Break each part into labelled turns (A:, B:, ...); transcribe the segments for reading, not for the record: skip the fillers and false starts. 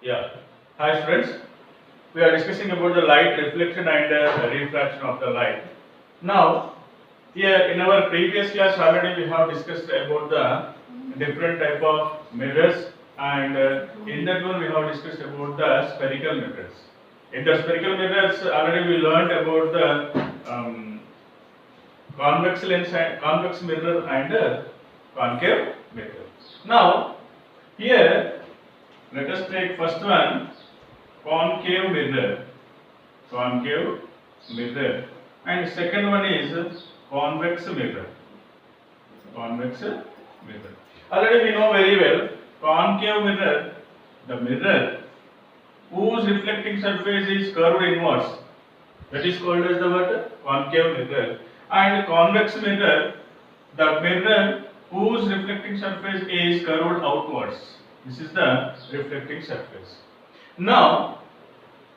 A: Yeah. Hi students. We are discussing about the light reflection and refraction of the light. Now, here in our previous class already we have discussed about the different type of mirrors, and in that one we have discussed about the spherical mirrors. In the spherical mirrors already we learned about the convex lens and convex mirror and concave mirror. Now, here let us take first one, concave mirror, concave mirror, and second one is convex mirror, convex mirror. Already we know very well, concave mirror, the mirror whose reflecting surface is curved inwards, that is called as the what? Concave mirror. And convex mirror, the mirror whose reflecting surface is curved outwards. This is the reflecting surface. Now,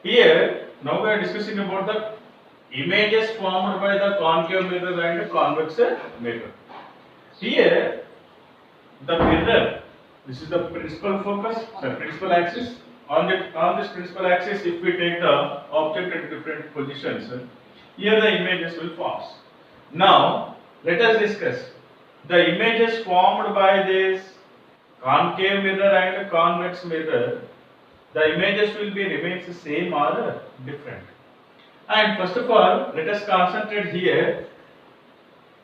A: here, now we are discussing about the images formed by the concave mirror and convex mirror. Here, the mirror, this is the principal focus, the principal axis. On this principal axis, if we take the object at different positions, here the images will form. Now, let us discuss the images formed by this concave mirror and convex mirror. The images will be remains the same or different. And first of all, let us concentrate here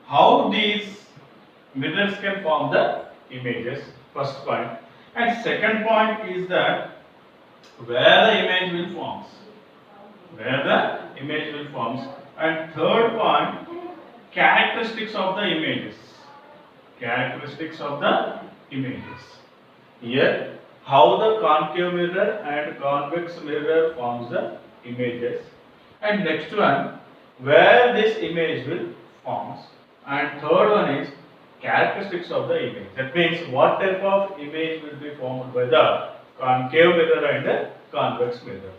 A: how these mirrors can form the images. First point, and second point is that where the image will forms, where the image will forms, and third point, characteristics of the images, characteristics of the images. Here, how the concave mirror and convex mirror forms the images, and next one, where this image will forms, and third one is characteristics of the image. That means what type of image will be formed by the concave mirror and the convex mirror.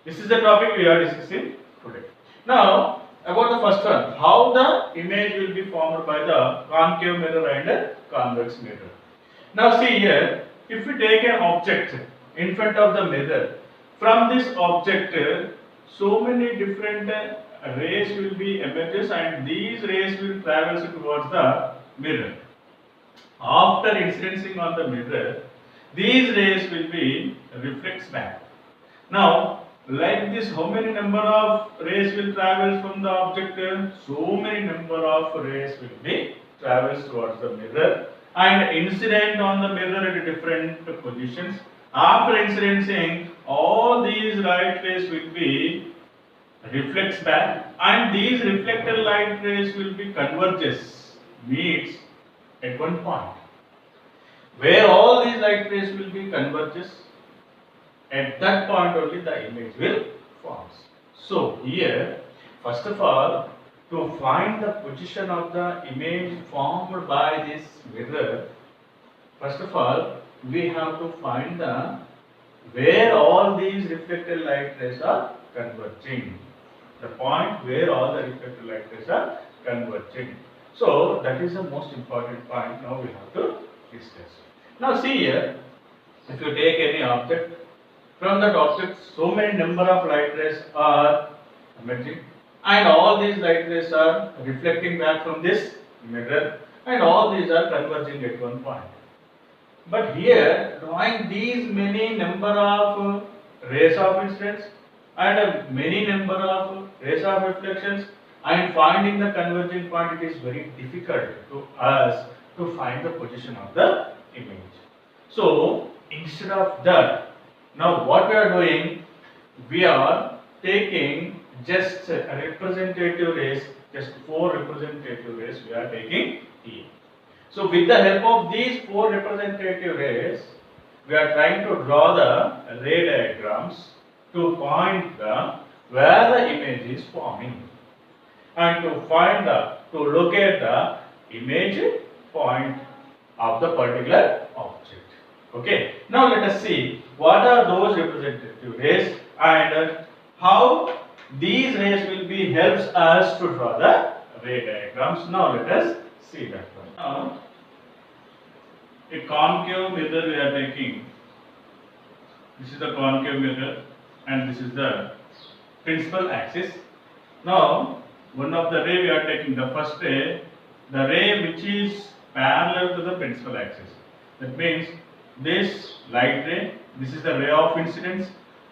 A: This is the topic we are discussing today. Now, about the first one, how the image will be formed by the concave mirror and the convex mirror. Now see here, if we take an object in front of the mirror, from this object, so many different rays will be emerges, and these rays will travel towards the mirror. After incidencing on the mirror, these rays will be reflects back. Now, like this, how many number of rays will travel from the object? So many number of rays will be travels towards the mirror and incident on the mirror at different positions. After incidencing, all these light rays will be reflects back, and these reflected light rays will be converges, meets at one point. Where all these light rays will be converges, at that point only the image will forms. So here, first of all, to find the position of the image formed by this mirror, first of all, we have to find the where all these reflected light rays are converging. The point where all the reflected light rays are converging. So that is the most important point now we have to discuss. Now see here, if you take any object, from that object so many number of light rays are emerging, and all these light rays are reflecting back from this mirror, and all these are converging at one point. But here, drawing these many number of rays of incidence and many number of rays of reflections, and finding the converging point, it is very difficult to us to find the position of the image. So instead of that, now what we are doing, we are taking just representative rays, just 4 representative rays we are taking here. So with the help of these 4 representative rays, we are trying to draw the ray diagrams to point the where the image is forming, and to find to locate the image point of the particular object. Okay. Now let us see what are those representative rays and how these rays will be helps us to draw the ray diagrams. Now let us see that one. Now, a concave mirror we are taking. This is the concave mirror and this is the principal axis. Now, one of the ray we are taking, the first ray, the ray which is parallel to the principal axis. That means this light ray, this is the ray of incidence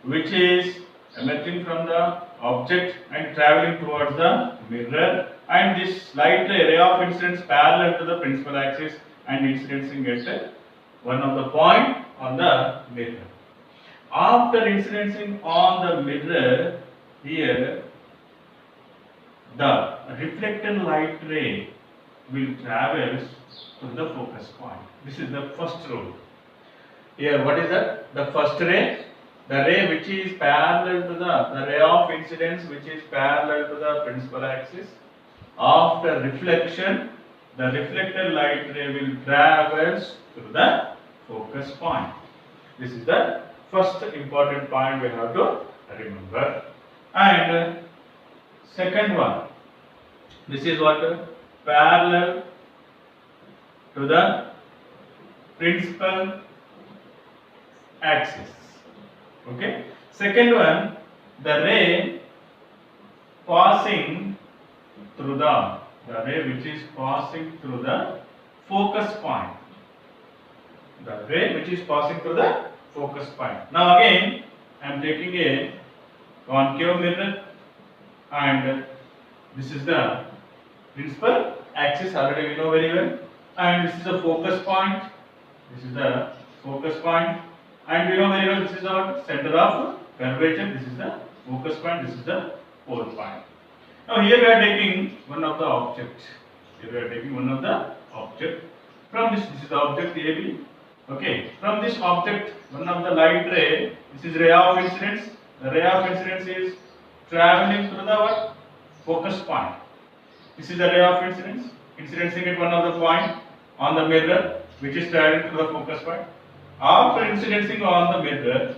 A: which is emerging from the object and traveling towards the mirror, and this light ray of incidence parallel to the principal axis and incidencing at one of the point on the mirror. After incidencing on the mirror, here the reflected light ray will travel to the focus point. This is the first rule. Here, what is that? The first ray, the ray which is parallel to the ray of incidence which is parallel to the principal axis. After reflection, the reflected light ray will traverse to the focus point. This is the first important point we have to remember. And second one, this is what? Parallel to the principal axis. Okay. Second one, the ray passing through the ray which is passing through the focus point. The ray which is passing through the focus point. Now again, I am taking a concave mirror and this is the principal axis, already we know very well, and this is the focus point. This is the focus point, and we know very well this is our center of curvature. This is the focus point. This is the pole point. Now here we are taking one of the objects. Here we are taking one of the object. From this is the object AB. Okay. From this object, one of the light ray. This is ray of incidence. The ray of incidence is traveling through the what? Focus point. This is the ray of incidence, incidencing at one of the point on the mirror, which is traveling through the focus point. After incidencing on the mirror,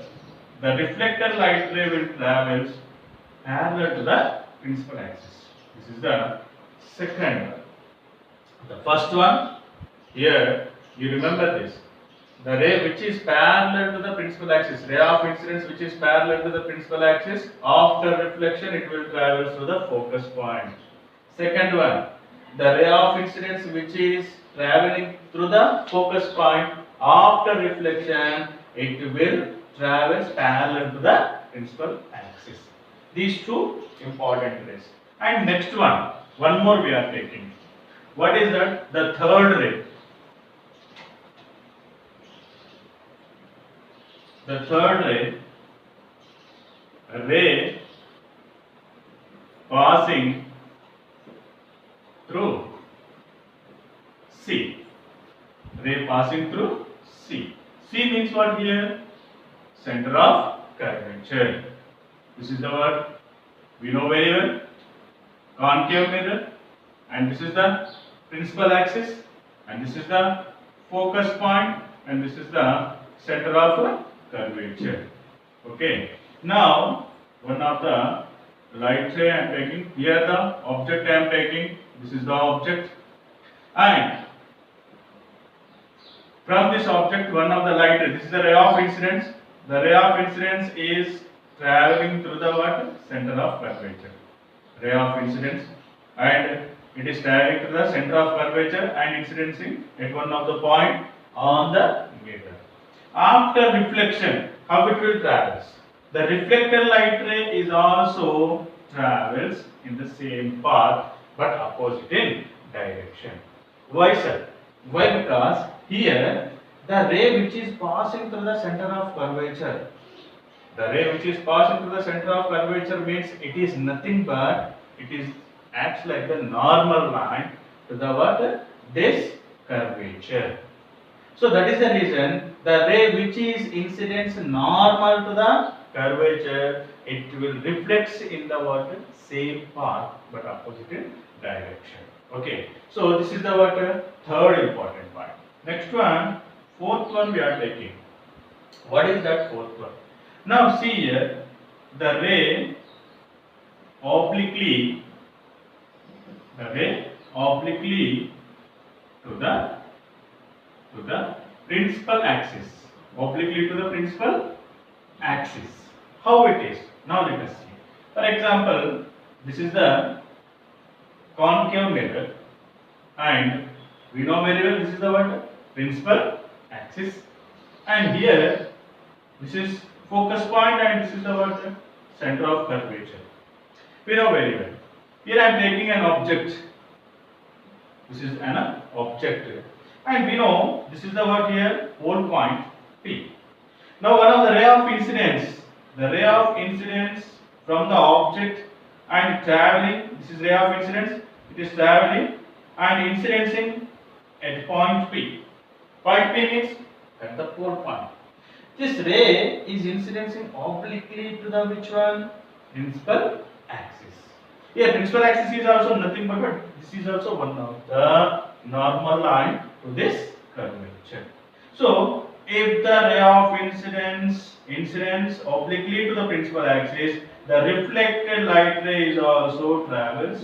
A: the reflected light ray will travel parallel to the principal axis. This is the second one. The first one, here you remember this. The ray which is parallel to the principal axis, ray of incidence which is parallel to the principal axis, after reflection it will travel to the focus point. Second one, the ray of incidence which is traveling through the focus point, after reflection it will travel parallel to the principal axis. These two important rays. And next one more we are taking. What is that? The third ray. The third ray, a ray passing through C. Ray passing through C. C means what here? Center of curvature. This is the word we know very well. Concave mirror, and this is the principal axis, and this is the focus point, and this is the center of curvature. Okay. Now, one of the light ray I am taking. Here the object I am taking. This is the object, and from this object, one of the light ray. This is the ray of incidence. The ray of incidence is traveling through the what? Center of curvature. Ray of incidence, and it is traveling to the center of curvature and incidencing at one of the point on the mirror. After reflection, how it will travel? The reflected light ray is also travels in the same path but opposite in direction. Why, sir? Why? Because here the ray which is passing through the center of curvature, the ray which is passing through the center of curvature means it is nothing but it is acts like the normal line to the what? This curvature. So that is the reason the ray which is incidence normal to the curvature, it will reflect in the what? Same path but opposite in direction. Okay. So this is the what? Third important point. Next one, fourth one we are taking. What is that fourth one? Now see here, the ray obliquely to the principal axis, obliquely to the principal axis. How it is? Now let us see. For example, this is the concave mirror, and we know very well this is the what? Principal axis, and here this is focus point and this is the what? Center of curvature. We know very well. Here I am taking an object. This is an object, and we know this is the what here? Pole point P. Now one of the ray of incidence, the ray of incidence from the object and traveling, this is ray of incidence, it is traveling and incidencing at point P. Point P means at the pole point. This ray is incidencing obliquely to the which one? Principal axis. Here principal axis is also nothing but what? This is also one of the normal line to this curvature. So if the ray of incidence obliquely to the principal axis, the reflected light ray is also travels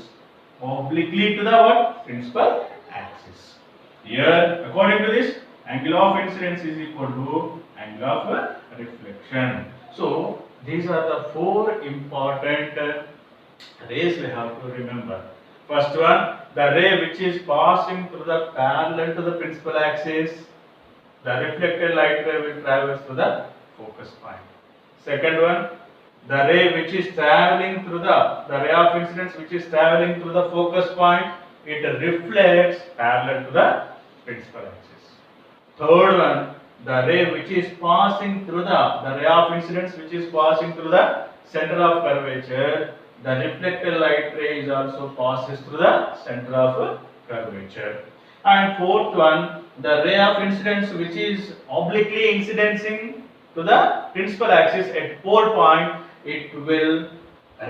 A: obliquely to the what? Principal axis. Here, according to this, angle of incidence is equal to angle of reflection. So these are the four important rays we have to remember. First one, the ray which is passing through the parallel to the principal axis, the reflected light ray will travel to the focus point. Second one, the ray which is traveling through the ray of incidence which is traveling through the focus point, it reflects parallel to the principal axis. Third one, the ray which is passing through the ray of incidence which is passing through the center of curvature, the reflected light ray is also passes through the center of curvature. And fourth one, the ray of incidence which is obliquely incidencing to the principal axis at pole point, it will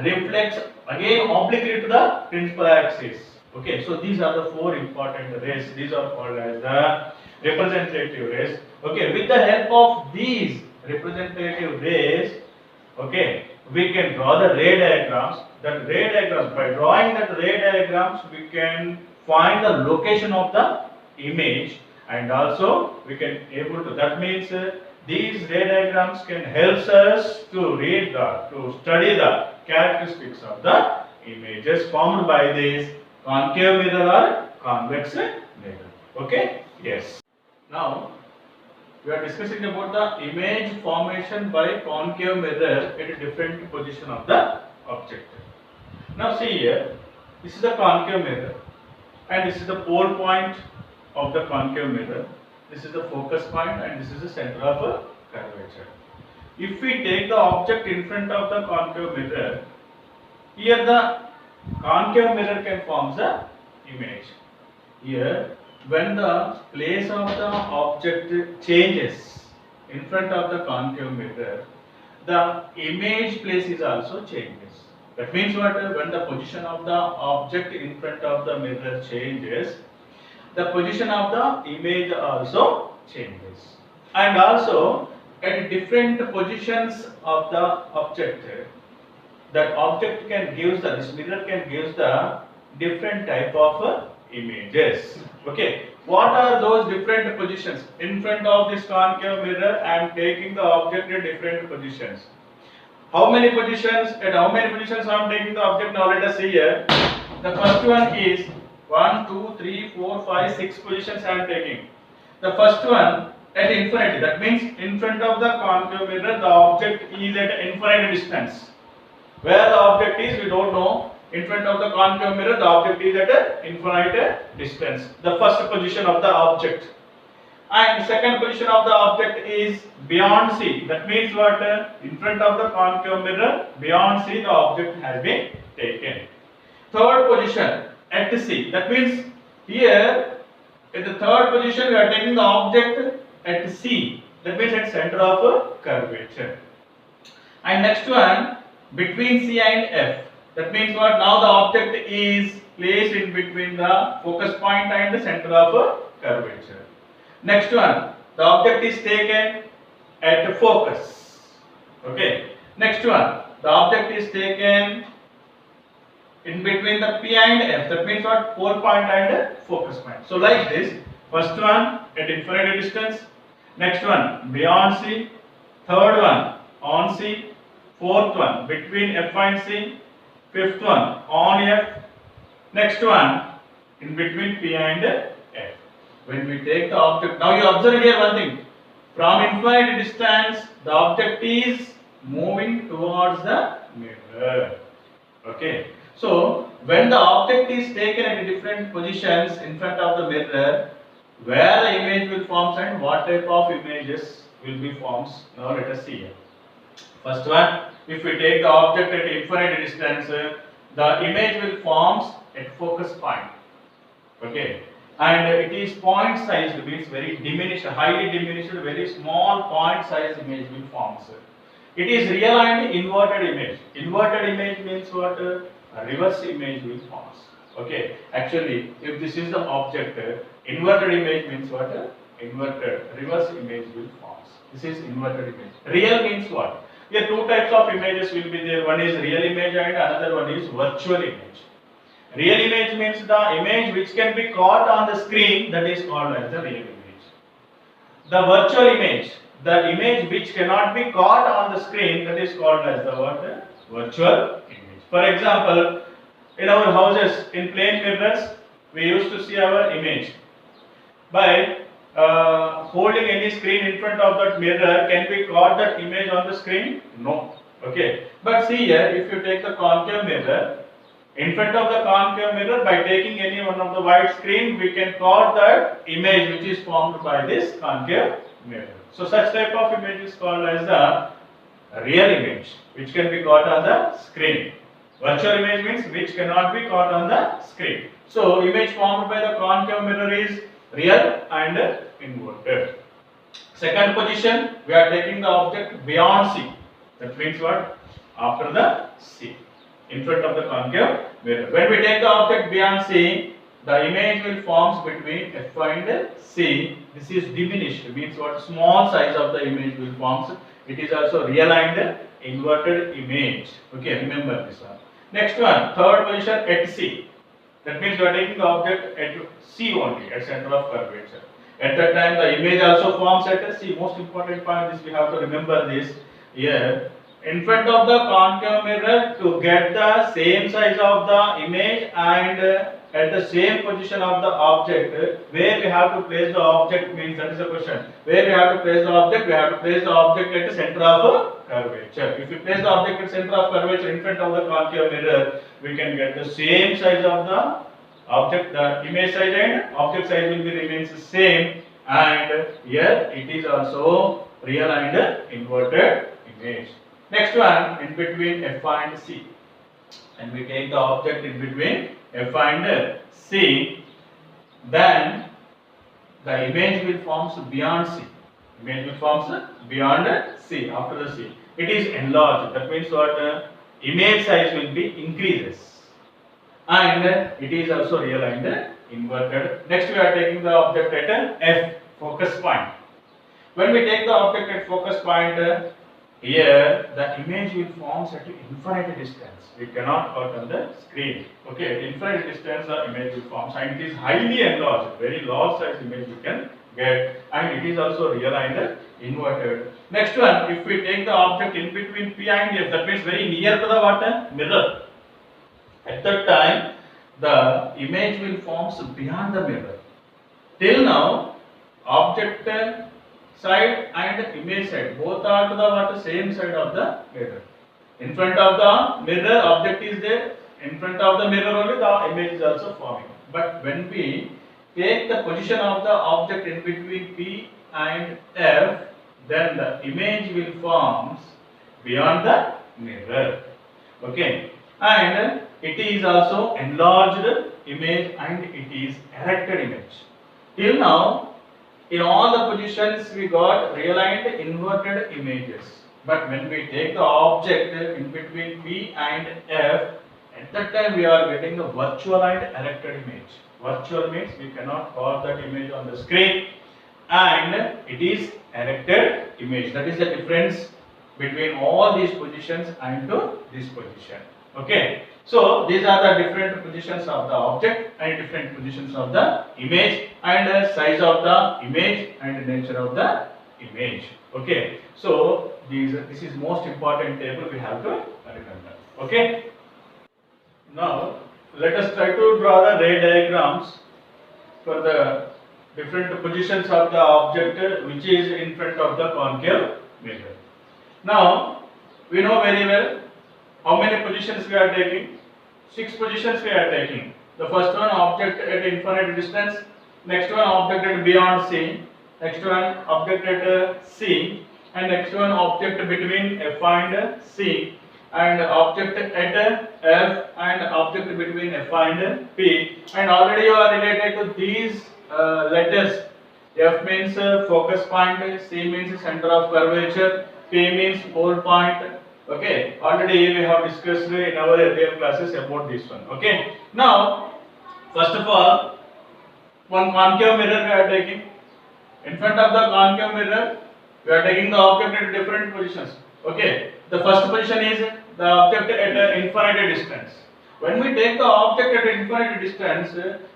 A: reflect again obliquely to the principal axis. Okay, so these are the four important rays. These are called as the representative rays. Okay, with the help of these representative rays, okay, we can draw the ray diagrams. That ray diagrams, by drawing that ray diagrams, we can find the location of the image, and also we can able to. That means these ray diagrams can help us to read to study the characteristics of the images formed by this concave mirror or convex mirror. Okay? Yes. Now we are discussing about the image formation by concave mirror at a different position of the object. Now see here, this is the concave mirror and this is the pole point of the concave mirror. This is the focus point and this is the center of a curvature. If we take the object in front of the concave mirror, here the concave mirror can form the image. Here, when the place of the object changes in front of the concave mirror, the image place is also changes. That means what? When the position of the object in front of the mirror changes, the position of the image also changes. And also at different positions of the object, that object can give this mirror can give the different type of images. Okay, what are those different positions? In front of this concave mirror, I am taking the object at different positions. How many positions? At how many positions I am taking the object? Now let us see here. The first one is 1, 2, 3, 4, 5, 6 positions I am taking. The first one at infinity. That means in front of the concave mirror, the object is at infinite distance. Where the object is, we don't know. In front of the concave mirror, the object is at an infinite distance. The first position of the object. And second position of the object is beyond C. That means what? In front of the concave mirror, beyond C, the object has been taken. Third position at C. That means here, at the third position, we are taking the object at C. That means at center of a curvature. And next one, between C and F. That means what? Now the object is placed in between the focus point and the center of a curvature. Next one, the object is taken at focus. Okay. Next one, the object is taken in between the P and F. That means what? Pole point and focus point. So like this, first one at infinite distance, next one beyond C, third one on on C, fourth one between F and C, fifth one on F, next one in between P and F. When we take the object, now you observe here one thing, from infinite distance the object is moving towards the mirror. Okay, so when the object is taken at different positions in front of the mirror, where the image will form and what type of images will be formed. Now let us see here. First one, if we take the object at infinite distance, the image will form at focus point. Okay, and it is point sized, means very diminished, highly diminished, very small point size image will form. It is real and inverted image. Inverted image means what? A reverse image will form. Okay, actually, if this is the object, inverted image means what? Inverted reverse image will form. This is inverted image. Real means what? Here two types of images will be there. One is real image and another one is virtual image. Real image means the image which can be caught on the screen, that is called as the real image. The virtual image, the image which cannot be caught on the screen, that is called as the what? Virtual image. For example, in our houses, in plain mirrors, we used to see our image. By holding any screen in front of that mirror, can we caught that image on the screen? No. Okay. But see here, if you take the concave mirror, in front of the concave mirror, by taking any one of the white screen, we can caught that image which is formed by this concave mirror. So such type of image is called as the real image, which can be caught on the screen. Virtual image means which cannot be caught on the screen. So image formed by the concave mirror is real and inverted. Second position, we are taking the object beyond C. That means what? After the C, in front of the concave mirror. When we take the object beyond C, the image will form between F and C. This is diminished, means what? Small size of the image will form. It is also real and inverted image. Okay, remember this one. Next one, third position at C. That means we are taking the object at C only, at center of curvature. At that time, the image also forms at C. Most important point is we have to remember this here. In front of the concave mirror, to get the same size of the image and at the same position of the object, where we have to place the object, means that is the question. Where we have to place the object? We have to place the object at the center of curvature. If we place the object at center of curvature in front of the concave mirror, we can get the same size of the object, the image size and object size will be remains the same, and here it is also real and inverted image. Next one, in between F and C, and we take the object in between F and C, then the image will form beyond C. Image will form beyond C, after the C. It is enlarged. That means what? Image size will be increases, and it is also real and inverted. Next, we are taking the object at F, focus point. When we take the object at focus point, here the image will form at infinite distance. We cannot cut on the screen. Okay, at infinite distance the image will form, and it is highly enlarged, very large size image we can get, and it is also real and inverted. Next one, if we take the object in between P and F, that means very near to the what? Mirror. At that time, the image will form beyond the mirror. Till now, object side and image side, both are to the what? Same side of the mirror. In front of the mirror, object is there. In front of the mirror only, the image is also forming. But when we take the position of the object in between P and F, then the image will form beyond the mirror. Okay, and it is also enlarged image and it is erected image. Till now, in all the positions we got real and inverted images. But when we take the object in between P and F, at that time we are getting a virtual and erected image. Virtual means we cannot call that image on the screen, and it is erected image. That is the difference between all these positions and to this position. Okay, so these are the different positions of the object and different positions of the image, and size of the image and nature of the image. Okay, so this is most important table we have to remember. Okay, now let us try to draw the ray diagrams for the different positions of the object which is in front of the concave mirror. Now we know very well how many positions we are taking. 6 positions we are taking. The first one, object at infinite distance. Next one, object at beyond C. Next one, object at C. And next one, object between F and C. And object at F and object between F and P. And already you are related to these letters. F means focus point, C means center of curvature, P means pole point. Okay, already we have discussed in our earlier classes about this one. Okay, now first of all, one concave mirror we are taking. In front of the concave mirror, we are taking the object at different positions. Okay, the first position is the object at an infinite distance. When we take the object at infinite distance,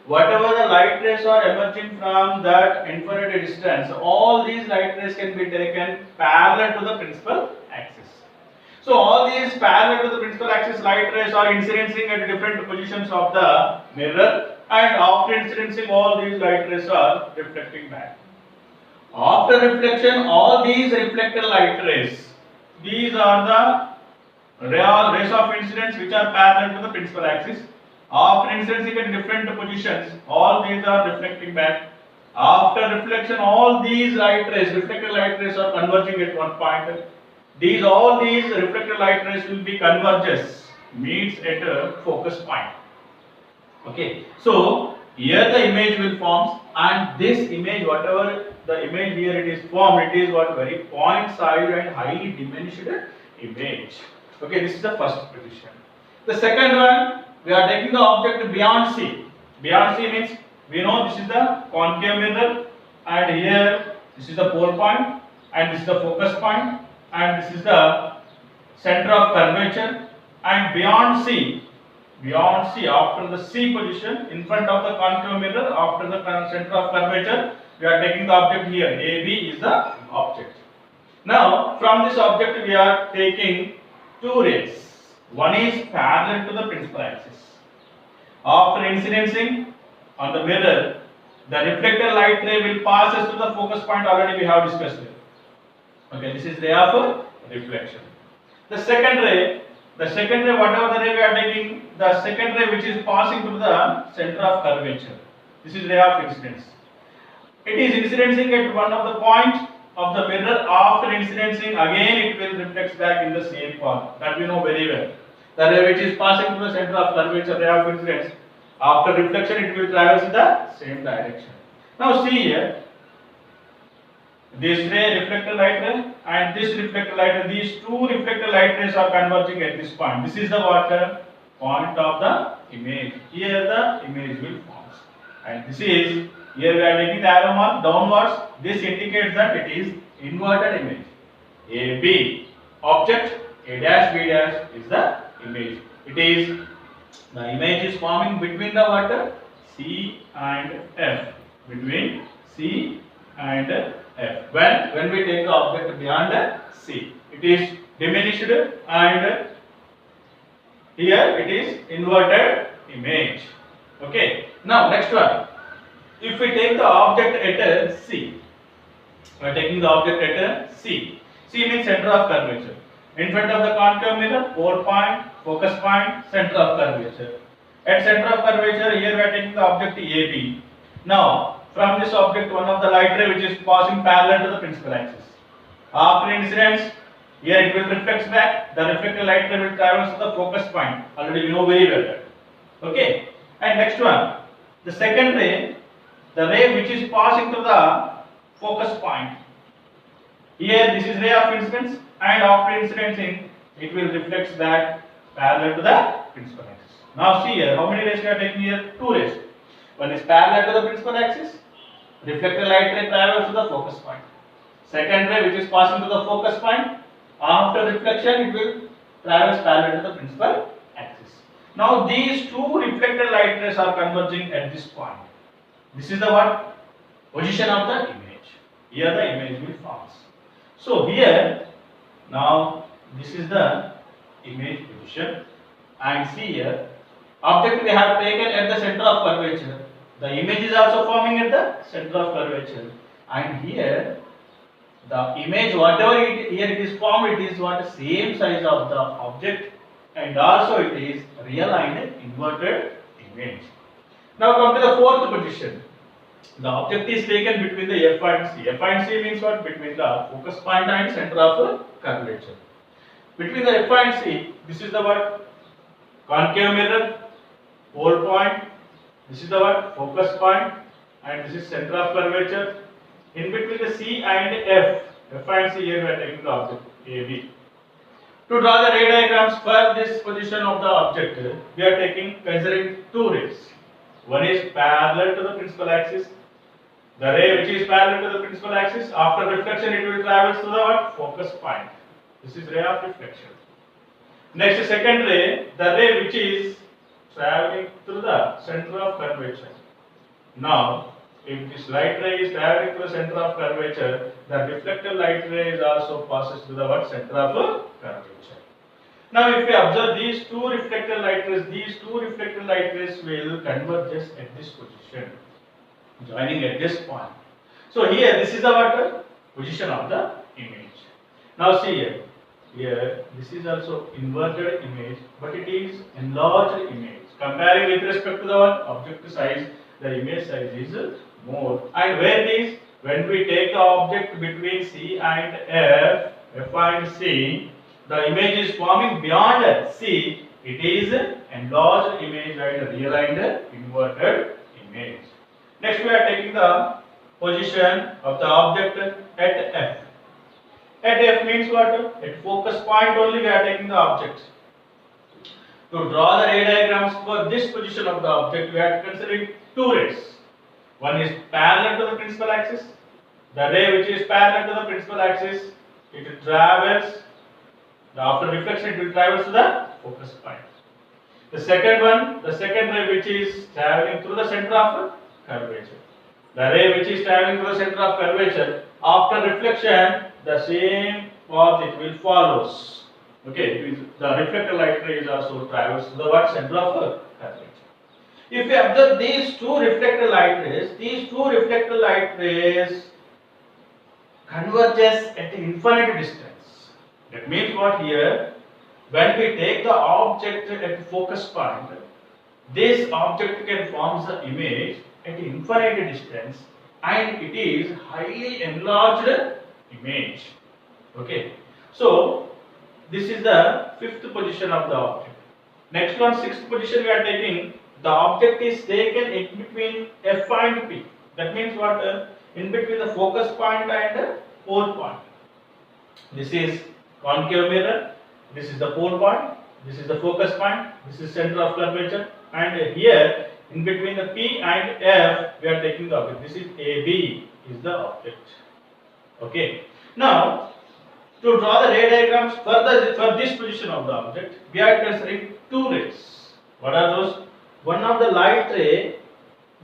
A: whatever the light rays are emerging from that infinite distance, all these light rays can be taken parallel to the principal axis. So all these parallel to the principal axis light rays are incidencing at different positions of the mirror, and after incidencing all these light rays are reflecting back. After reflection, all these reflected light rays, these are the rays of incidence which are parallel to the principal axis. After incidencing at different positions, all these are reflecting back. After reflection, all these light rays, reflected light rays are converging at one point. All these reflected light rays will be converges, meets at a focus point. Okay, so here the image will form, and this image, whatever the image here it is formed, it is what very point-sized and highly diminished image. Okay, this is the first position. The second one, we are taking the object beyond C. Beyond C means we know this is the concave mirror, and here this is the pole point, and this is the focus point, and this is the center of curvature. And beyond C, after the C position in front of the concave mirror, after the center of curvature, we are taking the object here. AB is the object. Now from this object we are taking two rays. One is parallel to the principal axis. After incidencing on the mirror, the reflected light ray will pass to the focus point. Already we have discussed it. Okay, this is ray of reflection. The second ray, whatever the ray we are taking, the second ray which is passing through the center of curvature. This is ray of incidence. It is incidencing at one of the points of the mirror. After incidencing, again it will reflect back in the same path. That we know very well. The ray which is passing through the center of curvature, ray of incidence, after reflection it will traverse in the same direction. Now see here. This ray, reflected light ray, and this reflected light ray, these two reflected light rays are converging at this point. This is the point of the image. Here the image will form. And this is, here we are taking the arrow mark downwards. This indicates that it is inverted image. AB, object, A dash, B dash is the image. It is, the image is forming between the what? C and F. Between C and F. When we take the object beyond C, it is diminished, and here it is inverted image. Okay. Now next one. If we take the object at C, we are taking the object at C. C means center of curvature. In front of the concave mirror, pole point, focus point, center of curvature. At center of curvature, here we are taking the object AB. Now from this object, one of the light ray which is passing parallel to the principal axis. After incidence, here it will reflect back. The reflected light ray will traverse to the focus point. Already we know very well that. Okay. And next one, the second ray, the ray which is passing to the focus point. Here this is ray of incidence, and after incidencing, it will reflect back parallel to the principal axis. Now see here, how many rays we are taking here? Two rays. One is parallel to the principal axis. Reflected light ray travels to the focus point. Second ray which is passing to the focus point, after reflection it will traverse parallel to the principal axis. Now these two reflected light rays are converging at this point. This is the what? Position of the image. Here the image will form. So here now this is the image position, and see here object we have taken at the center of curvature. The image is also forming at the center of curvature, and here the image whatever here it is formed, it is what same size of the object, and also it is realigned inverted image. Now come to the fourth position. The object is taken between the F and C. F and C means what? Between the focus point and center of curvature. Between the F and C, this is the what? Concave mirror, pole point. This is the what? Focus point, and this is center of curvature. In between the C and F and C, here we are taking the object AB. To draw the ray diagrams for this position of the object, we are considering two rays. One is parallel to the principal axis. The ray which is parallel to the principal axis, after reflection it will travel to the what? Focus point. This is ray of reflection. Next, second ray, the ray which is traveling through the center of curvature. Now, if this light ray is traveling through the center of curvature, the reflected light ray is also passes through the what? Center of curvature. Now, if we observe these two reflected light rays will converge at this position, joining at this point. So here, this is the what? Position of the image. Now see here. Here, this is also inverted image, but it is enlarged image. Comparing with respect to the what? Object size, the image size is more. And where it is? When we take the object between C and F and C, the image is forming beyond C. It is enlarged image and realigned inverted image. Next, we are taking the position of the object at F. At F means what? At focus point only we are taking the object. To draw the ray diagrams for this position of the object, we are considering two rays. One is parallel to the principal axis. The ray which is parallel to the principal axis, it travels. After reflection, it will travel to the focus point. The second ray which is traveling through the center of curvature. The ray which is traveling through the center of curvature, after reflection, the same path it will follows. Okay, the reflected light ray is also travels to the what? Center of curvature. If we observe these two reflected light rays converges at infinite distance. That means what here? When we take the object at focus point, this object can form the image at infinite distance, and it is highly enlarged image. Okay. So this is the fifth position of the object. Next one, sixth position we are taking. The object is taken in between F and P. That means what? In between the focus point and pole point. This is concave mirror. This is the pole point. This is the focus point. This is center of curvature. And here, in between the P and F, we are taking the object. This is AB is the object. Okay. Now, to draw the ray diagrams for this position of the object, we are considering two rays. What are those? One of the light ray,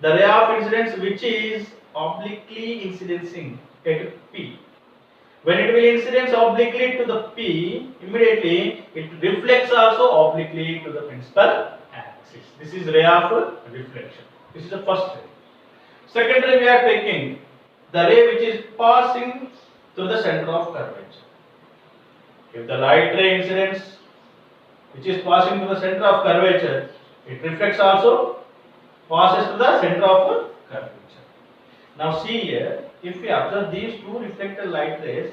A: the ray of incidence which is obliquely incidencing at P. When it will incidence obliquely to the P, immediately it reflects also obliquely to the principal axis. This is ray of reflection. This is the first ray. Second ray we are taking the ray which is passing through the center of curvature. If the light ray incidence which is passing through the center of curvature, it reflects also, passes to the center of curvature. Now see here, if we observe these two reflected light rays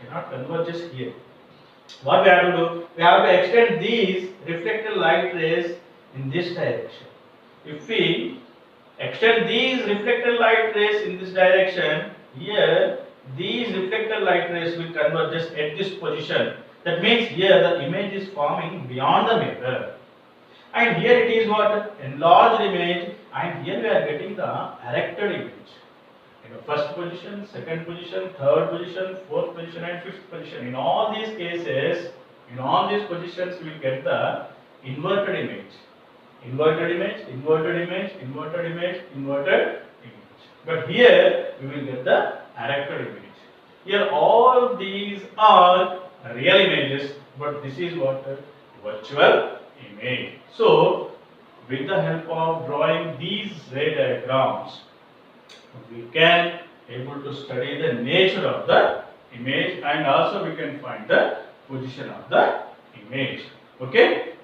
A: cannot converge here. What we have to do? We have to extend these reflected light rays in this direction. If we extend these reflected light rays in this direction, here these reflected light rays will converge at this position. That means here the image is forming beyond the mirror. And here it is what? Enlarged image, and here we are getting the erected image. In the first position, second position, third position, fourth position and fifth position. In all these cases, in all these positions we will get the inverted image. Inverted image, inverted image, inverted image, inverted image. But here we will get the erected image. Here all these are real images, but this is what? Virtual image. So with the help of drawing these ray diagrams, we can able to study the nature of the image, and also we can find the position of the image. Okay.